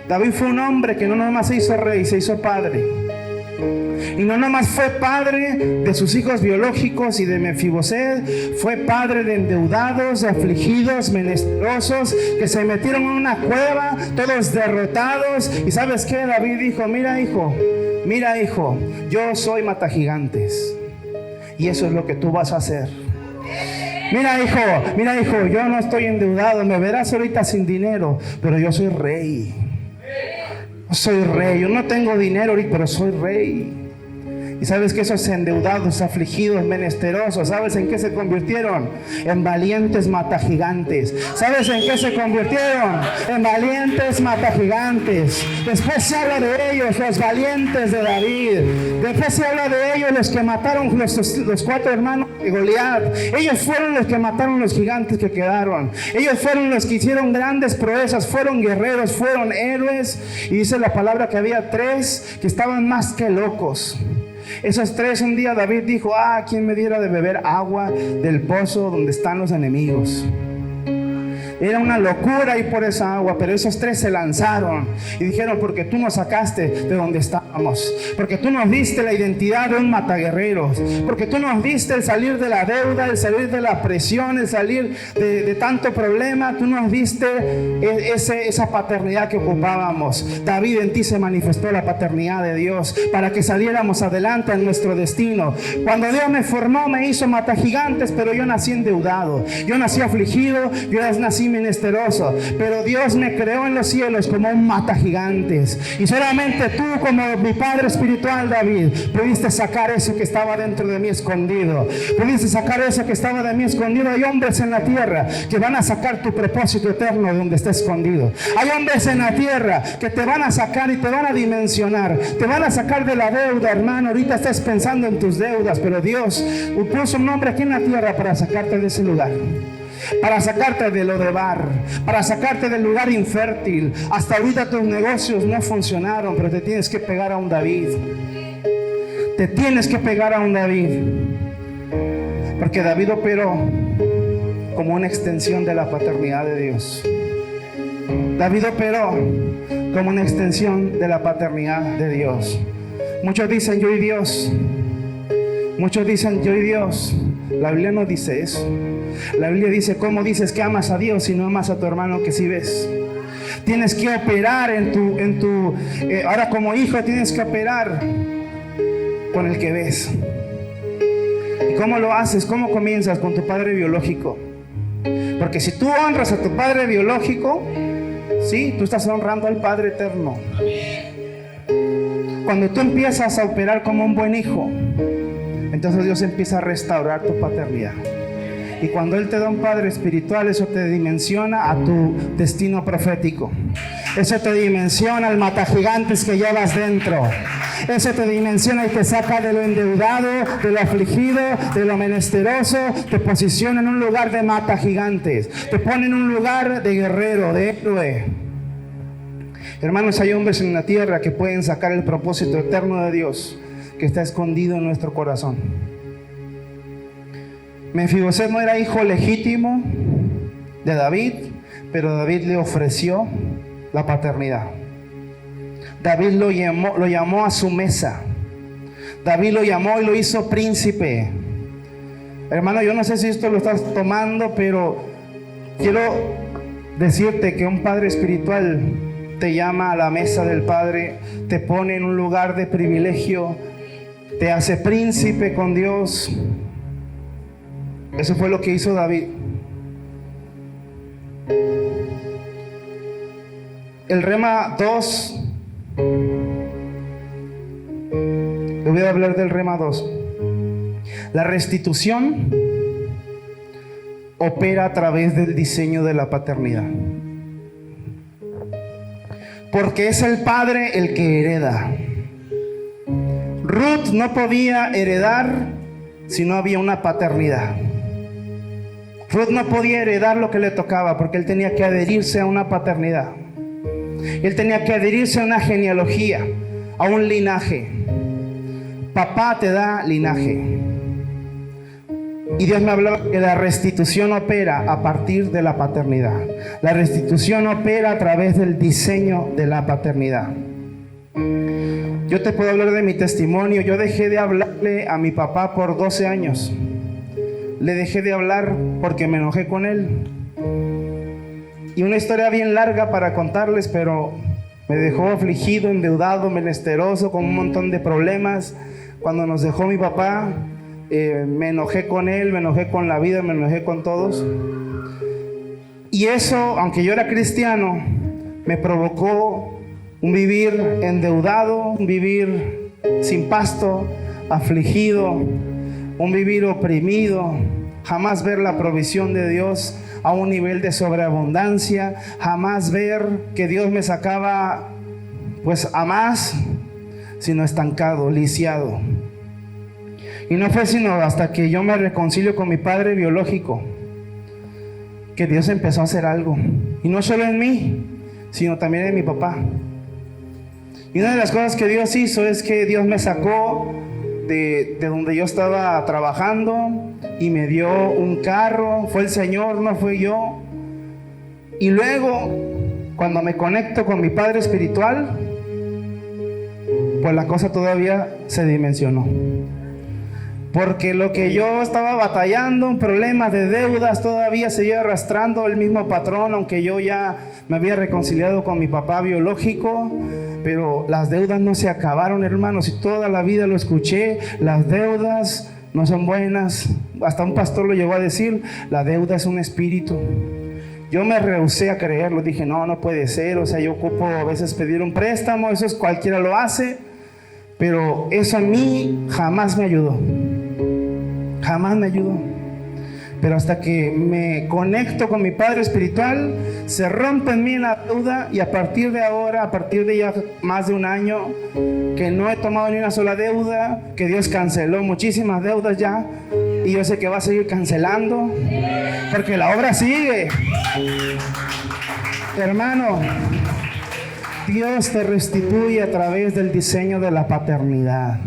[SPEAKER 1] David fue un hombre que no nomás se hizo rey, se hizo padre. Y no nomás fue padre de sus hijos biológicos y de Mefiboset, fue padre de endeudados, de afligidos, menesterosos, que se metieron en una cueva, todos derrotados. Y ¿sabes qué? David dijo: mira hijo, yo soy matagigantes, y eso es lo que tú vas a hacer. Mira hijo, yo no estoy endeudado, me verás ahorita sin dinero, pero yo soy rey. Yo no tengo dinero ahorita, pero soy rey. Y sabes que esos endeudados, afligidos, menesterosos, ¿sabes en qué se convirtieron? En valientes matagigantes. ¿Sabes en qué se convirtieron? En valientes matagigantes. Después se habla de ellos, los valientes de David. Después se habla de ellos, los que mataron los 4 hermanos de Goliat. Ellos fueron los que mataron los gigantes que quedaron. Ellos fueron los que hicieron grandes proezas, fueron guerreros, fueron héroes. Y dice la palabra que había 3 que estaban más que locos. Esos 3, un día David dijo: ¿quién me diera de beber agua del pozo donde están los enemigos? Era una locura ir por esa agua, pero esos 3 se lanzaron y dijeron: porque tú nos sacaste de donde estábamos, porque tú nos diste la identidad de un mataguerreros, porque tú nos diste el salir de la deuda, el salir de la presión, el salir de tanto problema. Tú nos diste esa paternidad que ocupábamos. David, en ti se manifestó la paternidad de Dios para que saliéramos adelante en nuestro destino. Cuando Dios me formó, me hizo matagigantes, pero yo nací endeudado, yo nací afligido, yo nací menesteroso, pero Dios me creó en los cielos como un matagigantes. Y solamente tú, como mi padre espiritual David, pudiste sacar eso que estaba dentro de mí escondido. Pudiste sacar eso que estaba de mí escondido. Hay hombres en la tierra que van a sacar tu propósito eterno de donde está escondido. Hay hombres en la tierra que te van a sacar y te van a dimensionar, te van a sacar de la deuda, hermano. Ahorita estás pensando en tus deudas, pero Dios puso un hombre aquí en la tierra para sacarte de ese lugar, para sacarte de lo de bar, para sacarte del lugar infértil. Hasta ahorita tus negocios no funcionaron, pero te tienes que pegar a un David. Te tienes que pegar a un David, porque David operó como una extensión de la paternidad de Dios. David operó como una extensión de la paternidad de Dios. Muchos dicen: yo y Dios. Muchos dicen: yo y Dios. La Biblia no dice eso. La Biblia dice: ¿cómo dices que amas a Dios si no amas a tu hermano que sí ves? Tienes que operar ahora como hijo tienes que operar con el que ves. ¿Y cómo lo haces? ¿Cómo comienzas? Con tu padre biológico. Porque si tú honras a tu padre biológico, sí, tú estás honrando al Padre eterno. Cuando tú empiezas a operar como un buen hijo, entonces Dios empieza a restaurar tu paternidad. Y cuando Él te da un padre espiritual, eso te dimensiona a tu destino profético. Eso te dimensiona al matagigantes que llevas dentro. Eso te dimensiona y te saca de lo endeudado, de lo afligido, de lo menesteroso. Te posiciona en un lugar de matagigantes. Te pone en un lugar de guerrero, de héroe. Hermanos, hay hombres en la tierra que pueden sacar el propósito eterno de Dios que está escondido en nuestro corazón. Mefiboset no era hijo legítimo de David, pero David le ofreció la paternidad. David lo llamó a su mesa. David lo llamó y lo hizo príncipe. Hermano, yo no sé si esto lo estás tomando, pero quiero decirte que un padre espiritual te llama a la mesa del Padre, te pone en un lugar de privilegio, te hace príncipe con Dios. Eso fue lo que hizo David. El Rema 2, le voy a hablar del Rema 2. La restitución opera a través del diseño de la paternidad. Porque es el padre el que hereda. Ruth no podía heredar si no había una paternidad. Ruth no podía heredar lo que le tocaba porque él tenía que adherirse a una paternidad. Él tenía que adherirse a una genealogía, a un linaje. Papá te da linaje. Y Dios me hablaba que la restitución opera a partir de la paternidad. La restitución opera a través del diseño de la paternidad. Yo te puedo hablar de mi testimonio. Yo dejé de hablarle a mi papá por 12 años. Le dejé de hablar porque me enojé con él. Y una historia bien larga para contarles, pero me dejó afligido, endeudado, menesteroso, con un montón de problemas. Cuando nos dejó mi papá, me enojé con él, me enojé con la vida, me enojé con todos. Y eso, aunque yo era cristiano, me provocó un vivir endeudado, un vivir sin pasto, afligido, un vivir oprimido, jamás ver la provisión de Dios a un nivel de sobreabundancia, jamás ver que Dios me sacaba pues a más, sino estancado, lisiado. Y no fue sino hasta que yo me reconcilio con mi padre biológico que Dios empezó a hacer algo. Y no solo en mí, sino también en mi papá. Y una de las cosas que Dios hizo es que Dios me sacó de donde yo estaba trabajando y me dio un carro. Fue el Señor, no fue yo. Y luego, cuando me conecto con mi padre espiritual, pues la cosa todavía se dimensionó. Porque lo que yo estaba batallando, un problema de deudas, todavía seguía arrastrando el mismo patrón, aunque yo ya me había reconciliado con mi papá biológico. Pero las deudas no se acabaron, hermanos, y toda la vida lo escuché. Las deudas no son buenas. Hasta un pastor lo llegó a decir: la deuda es un espíritu. Yo me rehusé a creerlo, dije: no puede ser. O sea, yo ocupo a veces pedir un préstamo, eso es cualquiera lo hace, pero eso a mí jamás me ayudó. Jamás me ayudó. Pero hasta que me conecto con mi padre espiritual, se rompe en mí la deuda, y a partir de ahora, a partir de ya más de un año, que no he tomado ni una sola deuda, que Dios canceló muchísimas deudas ya, y yo sé que va a seguir cancelando, porque la obra sigue. Hermano, Dios te restituye a través del diseño de la paternidad.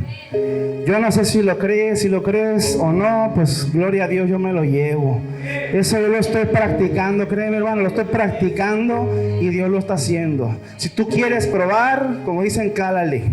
[SPEAKER 1] Yo no sé si lo crees o no, pues gloria a Dios, yo me lo llevo. Eso yo lo estoy practicando, créeme, hermano, lo estoy practicando y Dios lo está haciendo. Si tú quieres probar, como dicen, cálale.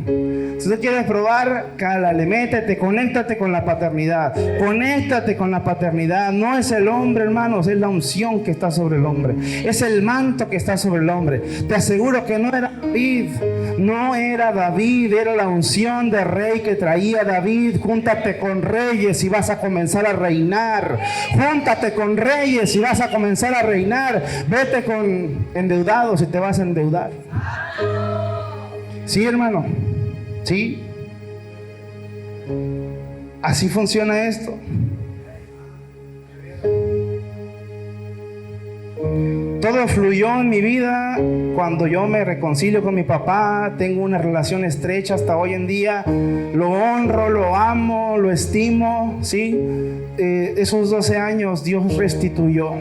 [SPEAKER 1] Si tú quieres probar, cálale, métete, conéctate con la paternidad. Conéctate con la paternidad. No es el hombre, hermanos, es la unción que está sobre el hombre. Es el manto que está sobre el hombre. Te aseguro que no era David. No era David, era la unción de rey que traía David. Júntate con reyes y vas a comenzar a reinar. Júntate con reyes y vas a comenzar a reinar. Vete con endeudados y te vas a endeudar. Sí, hermano. Sí. Así funciona esto. Todo fluyó en mi vida cuando yo me reconcilio con mi papá. Tengo una relación estrecha hasta hoy en día. Lo honro, lo amo, lo estimo, ¿sí? Esos 12 años Dios restituyó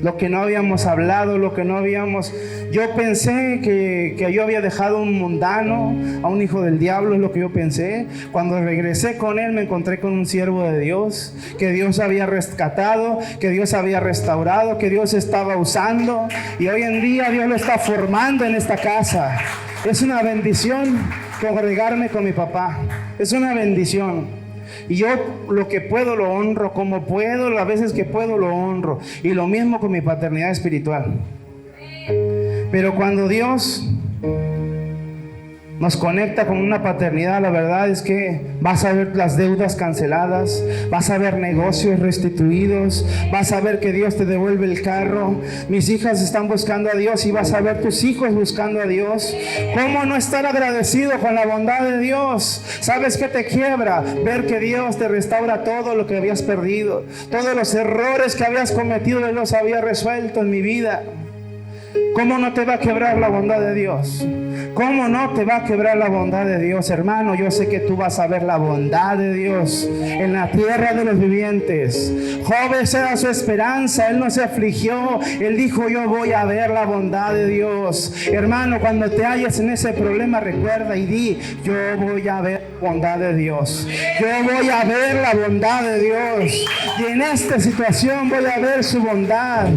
[SPEAKER 1] lo que no habíamos hablado, lo que no habíamos... Yo pensé que yo había dejado a un mundano, a un hijo del diablo, es lo que yo pensé. Cuando regresé con él me encontré con un siervo de Dios, que Dios había rescatado, que Dios había restaurado, que Dios estaba usando, y hoy en día Dios lo está formando en esta casa. Es una bendición congregarme con mi papá, es una bendición. Y yo lo que puedo lo honro, como puedo, las veces que puedo lo honro. Y lo mismo con mi paternidad espiritual. Pero cuando Dios nos conecta con una paternidad, la verdad es que vas a ver las deudas canceladas, vas a ver negocios restituidos, vas a ver que Dios te devuelve el carro. Mis hijas están buscando a Dios y vas a ver tus hijos buscando a Dios. ¿Cómo no estar agradecido con la bondad de Dios? ¿Sabes qué te quiebra? Ver que Dios te restaura todo lo que habías perdido, todos los errores que habías cometido, Él los había resuelto en mi vida. ¿Cómo no te va a quebrar la bondad de Dios? ¿Cómo no te va a quebrar la bondad de Dios, hermano? Yo sé que tú vas a ver la bondad de Dios en la tierra de los vivientes. Job, esa era su esperanza. Él no se afligió. Él dijo: yo voy a ver la bondad de Dios. Hermano, cuando te halles en ese problema, recuerda y di: yo voy a ver la bondad de Dios. Yo voy a ver la bondad de Dios. Y en esta situación voy a ver su bondad.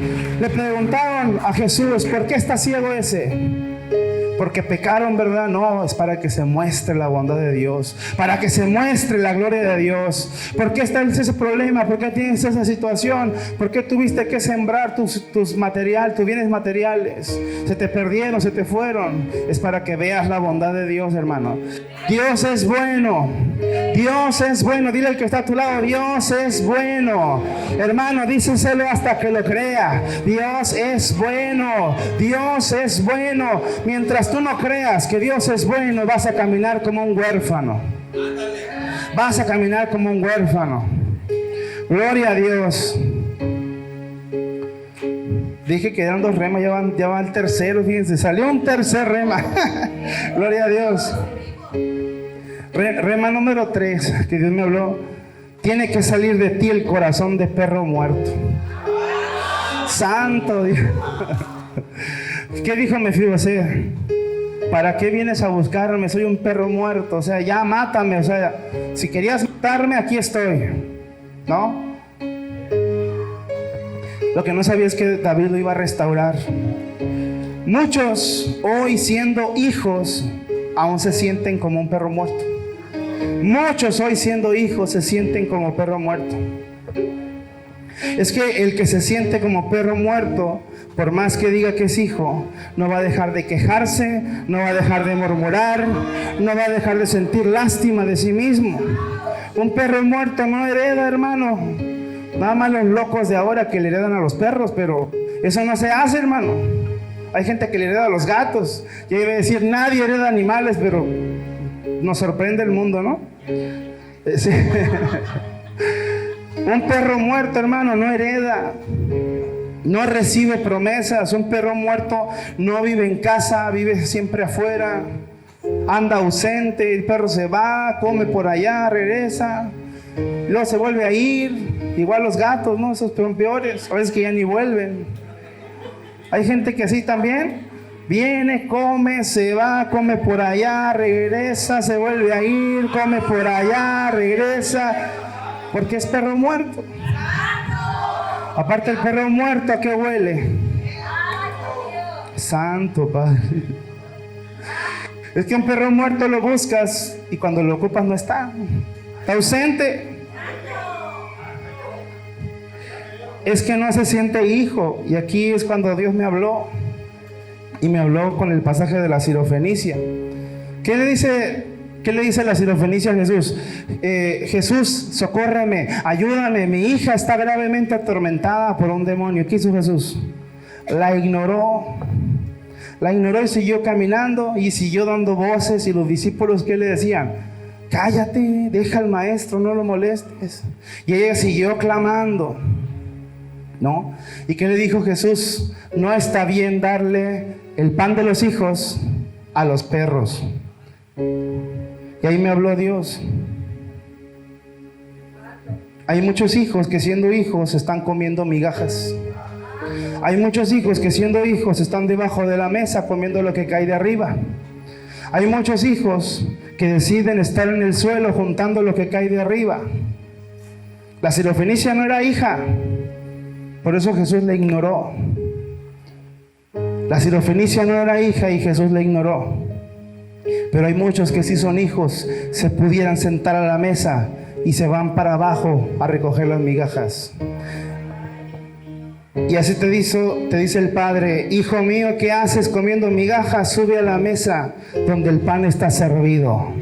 [SPEAKER 1] Le preguntaron a Jesús: ¿por qué está ciego ese? Porque pecaron, ¿verdad? No, es para que se muestre la bondad de Dios, para que se muestre la gloria de Dios. ¿Por qué está ese problema? ¿Por qué tienes esa situación? ¿Por qué tuviste que sembrar tus bienes materiales? Se te perdieron, se te fueron. Es para que veas la bondad de Dios, hermano. Dios es bueno. Dios es bueno. Dile al que está a tu lado: Dios es bueno. Hermano, díselo hasta que lo crea. Dios es bueno. Dios es bueno. Mientras tú no creas que Dios es bueno, vas a caminar como un huérfano. Vas a caminar como un huérfano. Gloria a Dios. Dije que eran 2 remas, ya va el tercero, fíjense, salió un tercer rema. Gloria a Dios. Rema número 3, que Dios me habló: tiene que salir de ti el corazón de perro muerto. Santo Dios. ¿Qué dijo Mefibosé? ¿Para qué vienes a buscarme? Soy un perro muerto. O sea, ya mátame. O sea, si querías matarme, aquí estoy. ¿No? Lo que no sabía es que David lo iba a restaurar. Muchos hoy, siendo hijos, aún se sienten como un perro muerto. Muchos hoy, siendo hijos, se sienten como perro muerto. Es que el que se siente como perro muerto, por más que diga que es hijo, no va a dejar de quejarse, no va a dejar de murmurar, no va a dejar de sentir lástima de sí mismo. Un perro muerto no hereda, hermano. Nada más los locos de ahora que le heredan a los perros, pero eso no se hace, hermano. Hay gente que le hereda a los gatos. Yo iba a decir, nadie hereda animales, pero nos sorprende el mundo, ¿no? Sí. Un perro muerto, hermano, no hereda, no recibe promesas. Un perro muerto no vive en casa, vive siempre afuera, anda ausente. El perro se va, come por allá, regresa, luego se vuelve a ir. Igual los gatos, ¿no? Esos son peores, a veces que ya ni vuelven. Hay gente que así también viene, come, se va, come por allá, regresa, se vuelve a ir, come por allá, regresa, porque es perro muerto. Aparte, el perro muerto, ¿a qué huele? Santo Padre. Es que un perro muerto lo buscas y cuando lo ocupas no está. Está ausente. Es que no se siente hijo. Y aquí es cuando Dios me habló. Y me habló con el pasaje de la Sirofenicia. ¿Qué le dice la Sirofenicia a Jesús? Jesús, socórreme, ayúdame, mi hija está gravemente atormentada por un demonio. ¿Qué hizo Jesús? La ignoró y siguió caminando y siguió dando voces. Y los discípulos, ¿qué le decían? Cállate, deja al maestro, no lo molestes. Y ella siguió clamando, ¿no? ¿Y qué le dijo Jesús? No está bien darle el pan de los hijos a los perros. Y ahí me habló Dios. Hay muchos hijos que siendo hijos están comiendo migajas. Hay muchos hijos que siendo hijos están debajo de la mesa comiendo lo que cae de arriba. Hay muchos hijos que deciden estar en el suelo juntando lo que cae de arriba. La Sirofenicia no era hija, por eso Jesús la ignoró. La Sirofenicia no era hija y Jesús la ignoró. Pero hay muchos que sí son hijos, se pudieran sentar a la mesa y se van para abajo a recoger las migajas. Y así te dice el Padre: hijo mío, ¿qué haces comiendo migajas? Sube a la mesa donde el pan está servido.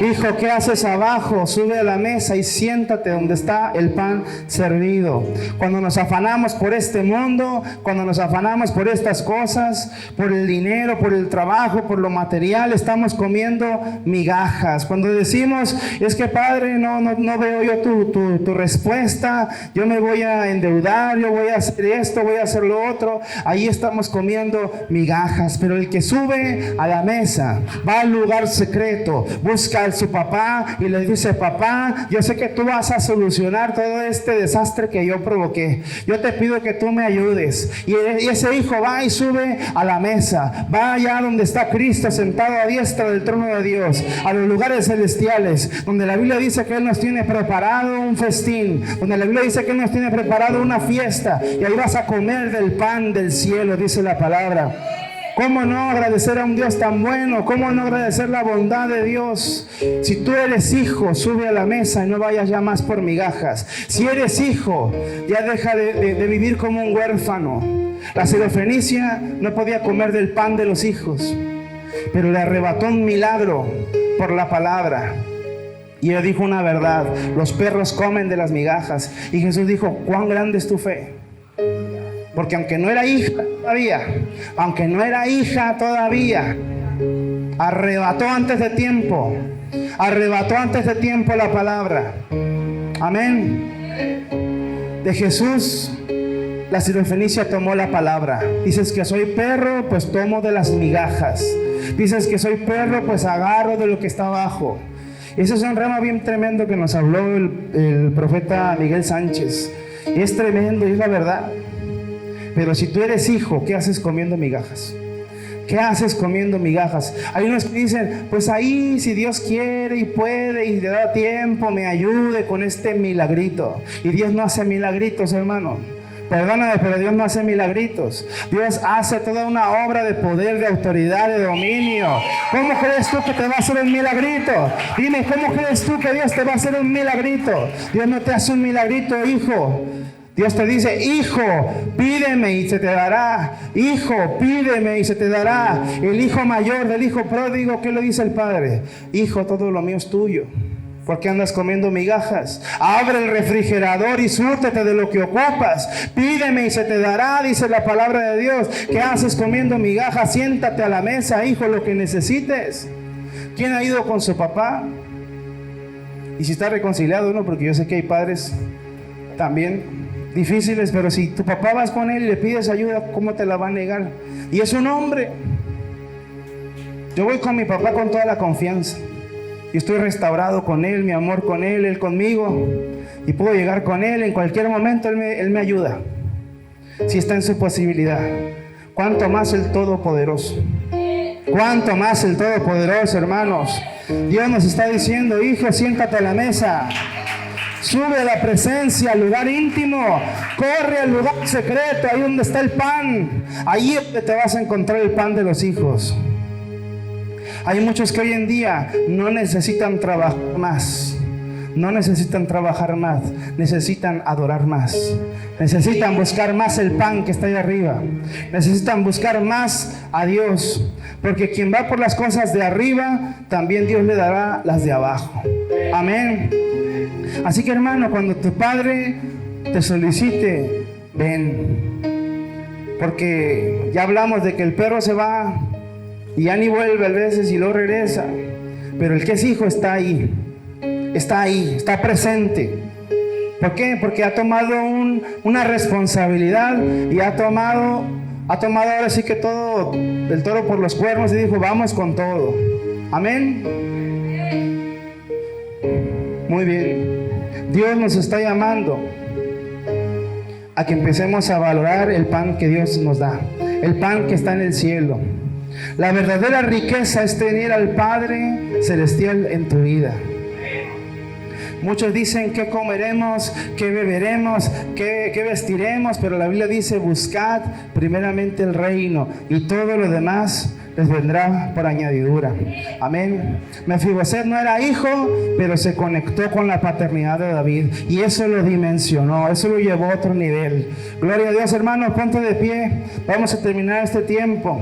[SPEAKER 1] Hijo, ¿qué haces abajo? Sube a la mesa y siéntate donde está el pan servido. Cuando nos afanamos por este mundo, cuando nos afanamos por estas cosas, por el dinero, por el trabajo, por lo material, estamos comiendo migajas. Cuando decimos, es que Padre, no veo yo tu respuesta, yo me voy a endeudar, yo voy a hacer esto, voy a hacer lo otro, ahí estamos comiendo migajas. Pero el que sube a la mesa, va al lugar secreto, busca a su papá y le dice: papá, yo sé que tú vas a solucionar todo este desastre que yo provoqué, yo te pido que tú me ayudes. Y ese hijo va y sube a la mesa, va allá donde está Cristo sentado a diestra del trono de Dios, a los lugares celestiales, donde la Biblia dice que Él nos tiene preparado un festín, donde la Biblia dice que Él nos tiene preparado una fiesta, y ahí vas a comer del pan del cielo, dice la palabra. ¿Cómo no agradecer a un Dios tan bueno? ¿Cómo no agradecer la bondad de Dios? Si tú eres hijo, sube a la mesa y no vayas ya más por migajas. Si eres hijo, ya deja de vivir como un huérfano. La Sirofenicia no podía comer del pan de los hijos, pero le arrebató un milagro por la palabra. Y ella dijo una verdad: los perros comen de las migajas. Y Jesús dijo: ¿cuán grande es tu fe? Porque aunque no era hija todavía, arrebató antes de tiempo la palabra. Amén. De Jesús, la Sirofenicia tomó la palabra. Dices que soy perro, pues tomo de las migajas. Dices que soy perro, pues agarro de lo que está abajo. Ese es un rema bien tremendo que nos habló el profeta Miguel Sánchez. Y es tremendo y es la verdad. Pero si tú eres hijo, ¿qué haces comiendo migajas? ¿Qué haces comiendo migajas? Hay unos que dicen: pues ahí, si Dios quiere y puede y le da tiempo, me ayude con este milagrito. Y Dios no hace milagritos, hermano. Perdóname, pero Dios no hace milagritos. Dios hace toda una obra de poder, de autoridad, de dominio. ¿Cómo crees tú que te va a hacer un milagrito? Dime, ¿cómo crees tú que Dios te va a hacer un milagrito? Dios no te hace un milagrito, hijo. Dios te dice, hijo, pídeme y se te dará. Hijo, pídeme y se te dará. El hijo mayor del hijo pródigo, ¿qué le dice el padre? Hijo, todo lo mío es tuyo. ¿Por qué andas comiendo migajas? Abre el refrigerador y súrtete de lo que ocupas. Pídeme y se te dará, dice la palabra de Dios. ¿Qué haces comiendo migajas? Siéntate a la mesa, hijo, lo que necesites. ¿Quién ha ido con su papá? Y si está reconciliado, ¿no? Porque yo sé que hay padres también difíciles, pero si tu papá vas con él y le pides ayuda, ¿cómo te la va a negar? Y es un hombre. Yo voy con mi papá con toda la confianza. Y estoy restaurado con él, mi amor con él, él conmigo. Y puedo llegar con él en cualquier momento, él me ayuda. Si está en su posibilidad. ¿Cuánto más el Todopoderoso? ¿Cuánto más el Todopoderoso, hermanos? Dios nos está diciendo, hijo, siéntate a la mesa. Sube a la presencia, al lugar íntimo. Corre al lugar secreto, ahí donde está el pan. Ahí es donde te vas a encontrar el pan de los hijos. Hay muchos que hoy en día no necesitan trabajar más. No necesitan trabajar más. Necesitan adorar más. Necesitan buscar más el pan que está ahí arriba. Necesitan buscar más a Dios. Porque quien va por las cosas de arriba, también Dios le dará las de abajo. Amén. Así que, hermano, cuando tu padre te solicite, ven. Porque ya hablamos de que el perro se va y ya ni vuelve a veces y luego regresa. Pero el que es hijo está ahí. Está ahí, está presente. ¿Por qué? Porque ha tomado una responsabilidad y ha tomado ahora sí que todo el toro por los cuernos y dijo, vamos con todo. Amén. Muy bien. Dios nos está llamando a que empecemos a valorar el pan que Dios nos da. El pan que está en el cielo. La verdadera riqueza es tener al Padre Celestial en tu vida. Muchos dicen qué comeremos, qué beberemos, qué vestiremos, pero la Biblia dice, buscad primeramente el reino y todo lo demás les vendrá por añadidura. Amén. Mefiboset no era hijo, pero se conectó con la paternidad de David y eso lo dimensionó, eso lo llevó a otro nivel. Gloria a Dios, hermanos, ponte de pie. Vamos a terminar este tiempo.